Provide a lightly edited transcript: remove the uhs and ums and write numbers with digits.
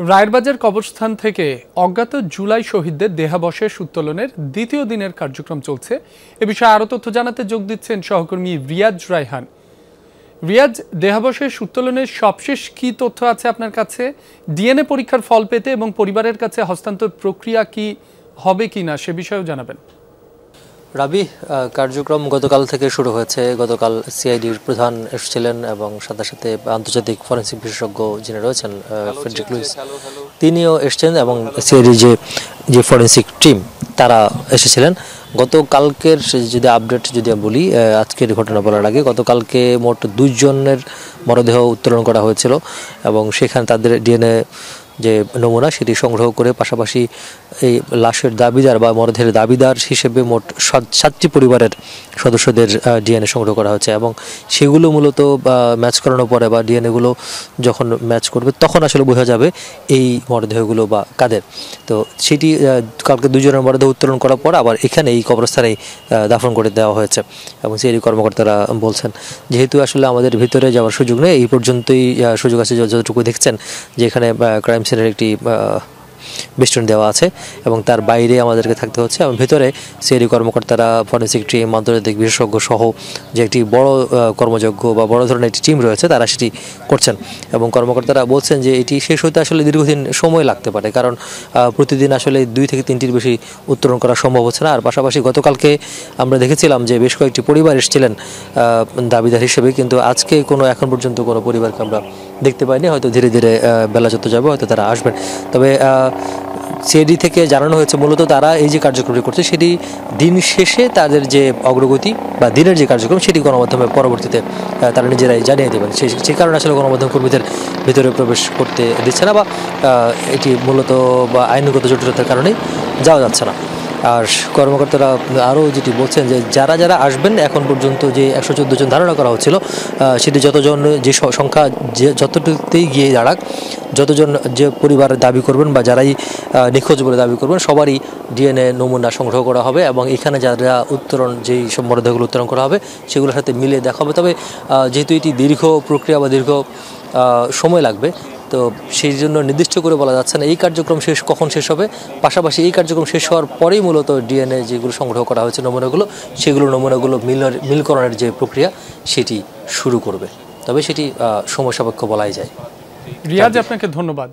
রায়েরবাজার কবরস্থান থেকে অজ্ঞাত জুলাই শহীদদের দেহাবশেষ উত্তোলনের দ্বিতীয় দিনের কার্যক্রম চলছে। এ বিষয়ে আরও তথ্য জানাতে যোগ দিচ্ছেন সহকর্মী রিয়াজ রায়হান। রিয়াজ, দেহাবশেষ উত্তোলনের সবশেষ কি তথ্য আছে আপনার কাছে? ডিএনএ পরীক্ষার ফল পেতে এবং পরিবারের কাছে হস্তান্তর প্রক্রিয়া কি হবে কিনা সে বিষয়েও জানাবেন। রাবি, কার্যক্রম গতকাল থেকে শুরু হয়েছে। গতকাল সিআইডির প্রধান এসেছিলেন এবং সাথে সাথে আন্তর্জাতিক ফরেন্সিক বিশেষজ্ঞ যিনি রয়েছেন ফ্রেডরিক লুইস, তিনিও এসেছেন এবং সিআইডির যে ফরেন্সিক টিম তারা এসেছিলেন। গতকালকের যদি আপডেট যদি বলি, আজকের ঘটনা বলার আগে গতকালকে মোট 2 জনের মরদেহ উত্তোলন করা হয়েছিল এবং সেখানে তাদের ডিএনএ যে নমুনা সেটি সংগ্রহ করে পাশাপাশি এই লাশের দাবিদার বা মরদেহের দাবিদার হিসেবে মোট 7টি পরিবারের সদস্যদের ডিএনএ সংগ্রহ করা হচ্ছে এবং সেগুলো মূলত ম্যাচ করানোর পরে বা ডিএনএগুলো যখন ম্যাচ করবে তখন আসলে বোঝা যাবে এই মরদেহগুলো বা কাদের। তো সেটি কালকে 2 জনের মরদেহ উত্তোলন করার পর আবার এখানে এই কবরস্থানেই দাফন করে দেওয়া হয়েছে এবং সিআইডি কর্মকর্তারা বলছেন যেহেতু আসলে আমাদের ভিতরে যাওয়ার সুযোগ নেই, এই পর্যন্তই সুযোগ আছে। যতটুকু দেখছেন যে এখানে ক্রাইম সিনের একটি বেষ্টনী দেওয়া আছে এবং তার বাইরে আমাদেরকে থাকতে হচ্ছে এবং ভেতরে সিআইডি কর্মকর্তারা, ফরেন্সিক টিম, আন্তর্জাতিক বিশেষজ্ঞ সহ যে একটি বড় কর্মযজ্ঞ বা বড় ধরনের একটি টিম রয়েছে তারা সেটি করছেন এবং কর্মকর্তারা বলছেন যে এটি শেষ হতে আসলে দীর্ঘদিন সময় লাগতে পারে, কারণ প্রতিদিন আসলে 2 থেকে 3টির বেশি উত্তোলন করা সম্ভব হচ্ছে না। আর পাশাপাশি গতকালকে আমরা দেখেছিলাম যে বেশ কয়েকটি পরিবার এসেছিলেন দাবিদার হিসেবে, কিন্তু আজকে এখন পর্যন্ত কোনো পরিবারকে আমরা দেখতে পাইনি। হয়তো ধীরে ধীরে বেলা যত যাবে হয়তো তারা আসবেন। তবে সিআইডি থেকে জানানো হয়েছে মূলত তারা এই যে কার্যক্রমটি করছে সেটি দিন শেষে তাদের যে অগ্রগতি বা দিনের যে কার্যক্রম সেটি গণমাধ্যমে পরবর্তীতে তারা নিজেরাই জানিয়ে দেবেন। সেই কারণে আসলে গণমাধ্যম কর্মীদের ভিতরে প্রবেশ করতে দিচ্ছে না বা এটি মূলত বা আইনগত জটিলতার কারণেই যাওয়া যাচ্ছে না। আর কর্মকর্তারা আরও যেটি বলছেন যে যারা আসবেন এখন পর্যন্ত যে 114 জন ধারণা করা হচ্ছিল সেটি যতজন যে সংখ্যা যে যতটুকুতেই গিয়ে দাঁড়াক, যতজন যে পরিবার দাবি করবেন বা যারাই নিখোঁজ বলে দাবি করবেন সবারই ডিএনএ নমুনা সংগ্রহ করা হবে এবং এখানে যারা উত্তোলন যেই সব মরদেহগুলো উত্তোলন করা হবে সেগুলোর সাথে মিলে দেখা হবে। তবে যেহেতু এটি দীর্ঘ প্রক্রিয়া বা দীর্ঘ সময় লাগবে, তো সেই জন্য নির্দিষ্ট করে বলা যাচ্ছে না এই কার্যক্রম কখন শেষ হবে। পাশাপাশি এই কার্যক্রম শেষ হওয়ার পরেই মূলত ডিএনএ যেগুলো সংগ্রহ করা হয়েছে নমুনাগুলো মিলকরণের যে প্রক্রিয়া সেটি শুরু করবে। তবে সেটি সময় সাপেক্ষ বলাই যায়। রিয়াজ, আপনাকে ধন্যবাদ।